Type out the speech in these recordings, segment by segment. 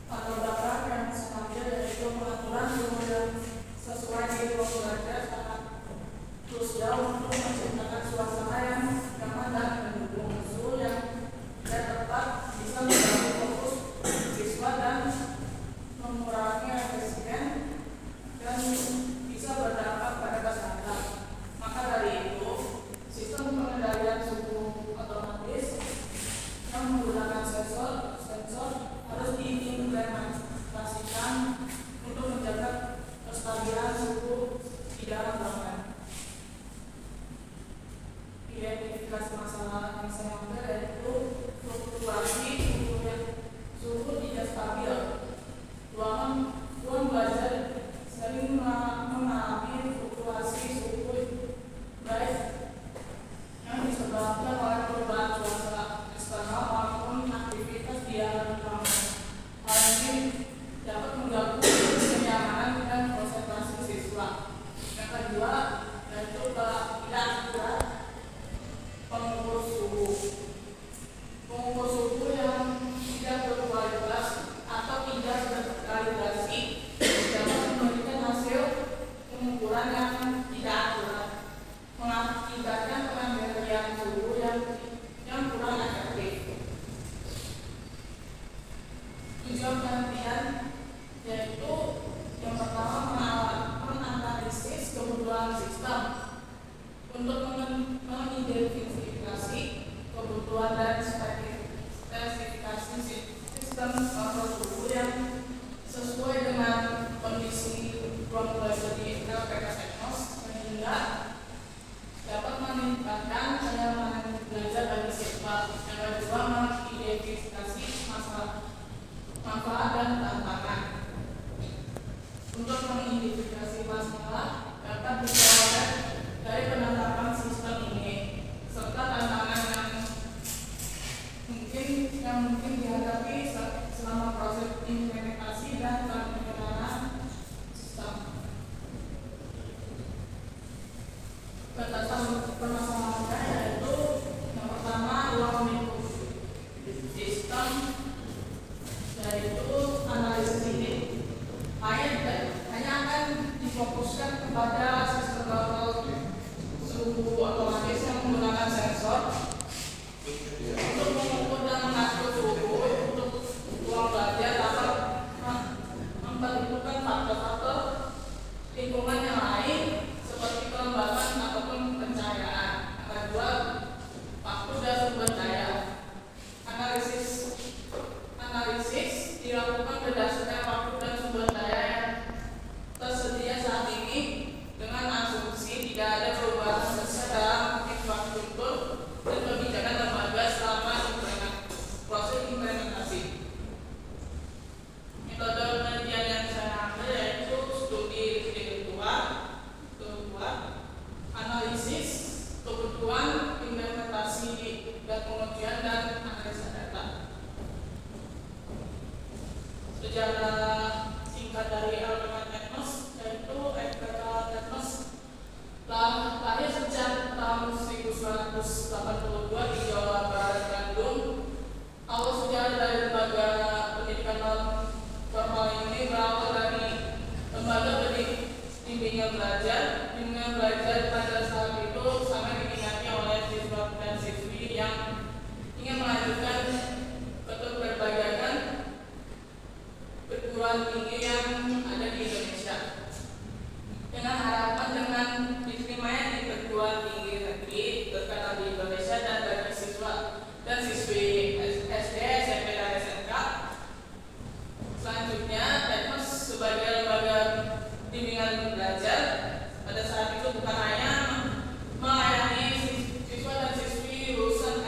Latar belakang yang sengaja yaitu pengaturan guru yang sesuai di ruang belajar sangat krusial untuk menciptakan suasana yang nyaman dan mendukung musuh yang tepat bisa mengganggu fokus siswa dan mengurangi resisten dan bisa berdampak pada kesehatan. Maka dari itu, sistem pengendalian suhu otomatis yang menggunakan sensor harus diimplementasikan untuk menjaga kestabilan suhu di dalam ruangan. Identifikasi masalah yang saya ambil yaitu fluktuasi suhu tidak stabil. Ruang belajar sering mengalami fluktuasi suhu baik yang disebabkan oleh perubahan cuaca eksternal maupun aktivitas di dalam ruangan. Hal ini dapat mengganggu kenyamanan dan konsentrasi siswa. Yang kedua yaitu ketidakakurat pengukur suhu. Pengukur suhu yang tidak berkualitas atau tidak terkalibrasi dapat memberikan hasil pengukuran yang tidak akurat, mengakibatkan pengendalian suhu yang kurang efektif. Tujuan penelitian yaitu yang pertama menganalisis kebutuhan sistem untuk mengidentifikasi kebutuhan dan spesifikasi sistem kontrol suhu yang sesuai dengan kondisi ruang belajar di LPK Teknos sehingga dapat meningkatkan kenyamanan belajar bagi siswa. Yang kedua, mengidentifikasi masalah, manfaat dan tantangan. Untuk mengidentifikasi masalah dapat diperoleh dari penerapan sistem ini serta tantangan yang mungkin dihadapi selama proses implementasi dan penyelenggaraan sistem. Batasan permasalahannya yaitu yang pertama ruang lingkup sistem, yaitu analisis ini hanya akan difokuskan kepada sistem kontrol suhu otomatis yang menggunakan sensor untuk mengukur dan mengatur suhu untuk ruang belajar dapat memperhitungkan faktor-faktor lingkungan yang lain seperti kelembapan ataupun pencahayaan. Yang kedua, waktu dan sumber daya. Analisis dilakukan berdasarkan waktu dan sumber daya yang tersedia saat ini dengan asumsi tidak ada perubahan besar dalam infrastruktur dan kebijakan lembaga selama proses implementasi. Metode penelitian yang saya ambil yaitu studi kebutuhan, analisis kebutuhan, implementasi dan pengujian dan analisa data. Sejarah singkat dari LPK Teknos yaitu LPK Teknos lahir sejak tahun 1982 di Jawa Barat, Bandung. Awal sejarah dari lembaga pendidikan non formal ini berawal dari lembaga bimbingan belajar pada saat itu sangat diminati oleh siswa dan siswi yang ingin melanjutkan keterberbagai perguruan tinggi yang ada di Indonesia dengan harapan dengan diterimanya di perguruan tinggi negeri terkenal di Indonesia dan bagi siswa dan siswi SD, SMP, dan SMK. Selanjutnya, Teknos sebagai lembaga bimbingan belajar pada saat itu bukan hanya melayani siswa dan siswi lulusan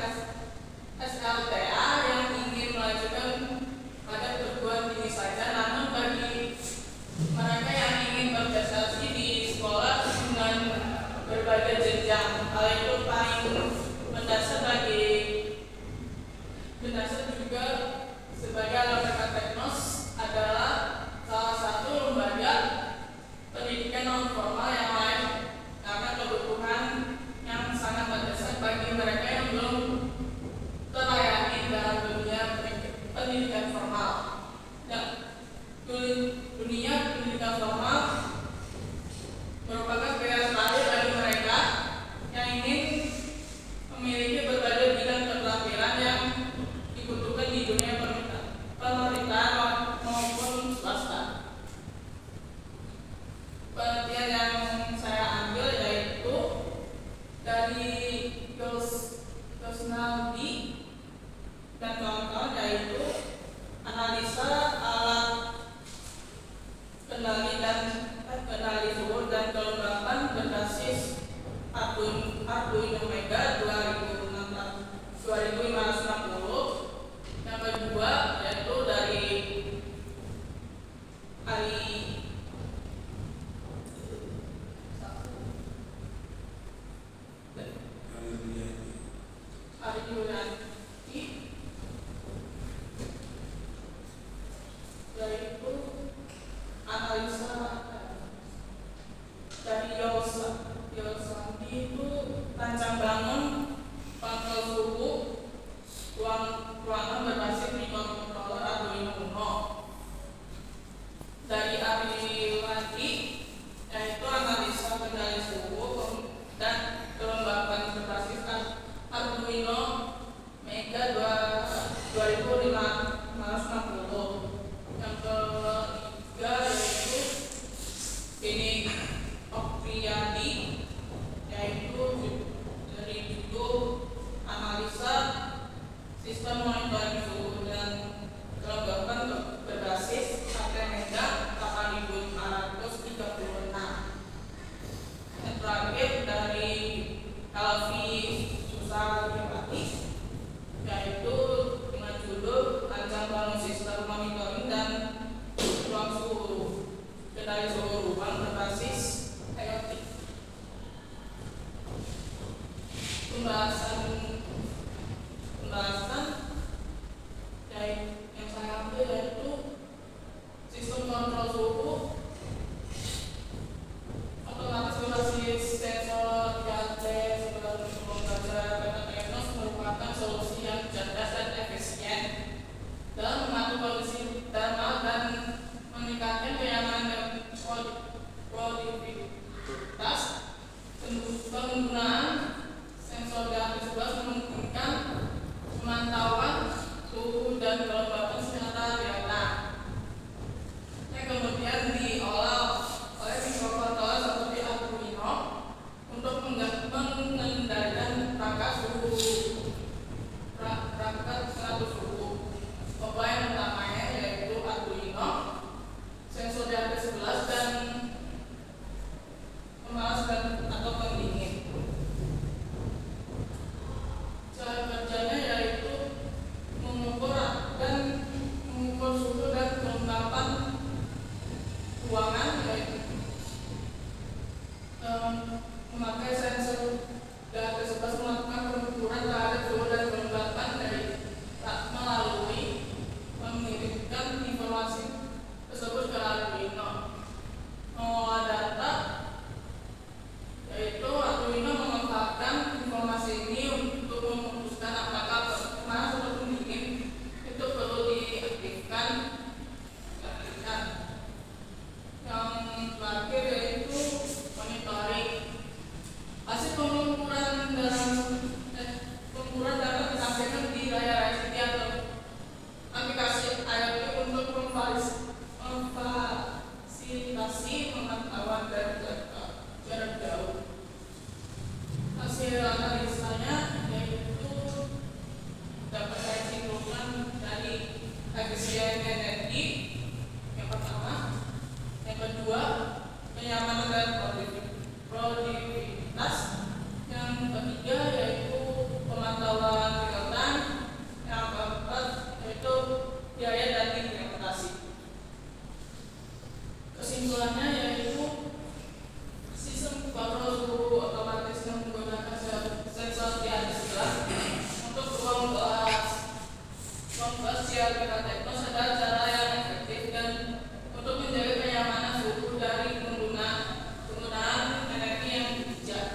memiliki berbagai bidang keterampilan yang dibutuhkan di dunia pemerintahan maupun swasta. Penelitian yang saya ambil yaitu dari Yosnaldi dan kawan-kawan, yaitu analisa alat kendali suhu dan kelembapan berbasis Arduino Mega 2560. Yang kedua yaitu dari Ari Yulianti, yaitu analisa dari Yosandi itu rancang bangun kontrol suhu ruangan berbasis microcontroller Arduino Uno. Dari Arilandi yaitu analisa kendali suhu dan kelembapan berbasis Arduino Mega 2560. Yang ketiga yaitu ini Opriyadi, yaitu dari judul analisa sistem monitoring suhu dan kelembapan berbasis Mega 8436. Yang terakhir dari Helvi Susawati, yaitu dengan judul rancang bangun sistem monitoring dan ruang suhu kendali suhu ruang berbasis IoT. Pembahasan yang saya ambil yaitu sistem kontrol suhu otomatis berbasis sensor gadget sebagai pembelajaran Petronas merupakan solusi yang cerdas dan efisien dalam mengatur kondisi thermal dan meningkatkan kenyamanan dan produktivitas. Penggunaan sensor gadget memungkinkan pemantauan suhu dan kelembapan secara real time, yang kemudian diolah oleh microcontroller seperti Arduino untuk mengendalikan perangkat pengatur suhu. Komponen utamanya yaitu Arduino, sensor DHT11 dan pemanas atau pendingin. Cara kerjanya yaitu mengukur suhu dan kelembapan ruangan, yaitu memakai sensor DHT11 melakukan pengukuran terhadap suhu dan kelembapan melalui mengirimkan informasi tersebut ke Arduino. Mengolah data yaitu Arduino memanfaatkan informasi ini untuk memutuskan apakah panas atau pendingin itu perlu diaktifkan. Yang terakhir yaitu monitoring. Hasil pengukuran dapat ditampilkan di layar LCD atau aplikasi IoT untuk memfasilitasi pengetahuan dari jarak jauh. Hasil analisanya yaitu dapat saya simpulkan dari efisien energi yang pertama, yang kedua kenyamanan dan produktivitas, yang ketiga yaitu pemantauan real time, yang keempat yaitu biaya dan implementasi. Kesimpulannya yaitu sistem kontrol suhu otomatis yang menggunakan sensor DHT11 untuk ruang kelas siar Teknos adalah cara yang efektif dan untuk menjaga kenyamanan suhu dari penggunaan energi yang bijak.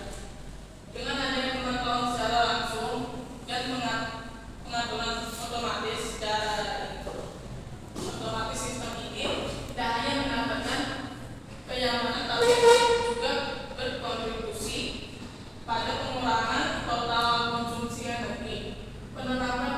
Dengan adanya pemantauan secara langsung dan pengaturan otomatis sistem ini tidak hanya mendapatkan kenyamanan tapi juga berkontribusi pada pengurangan total konsumsi penetapan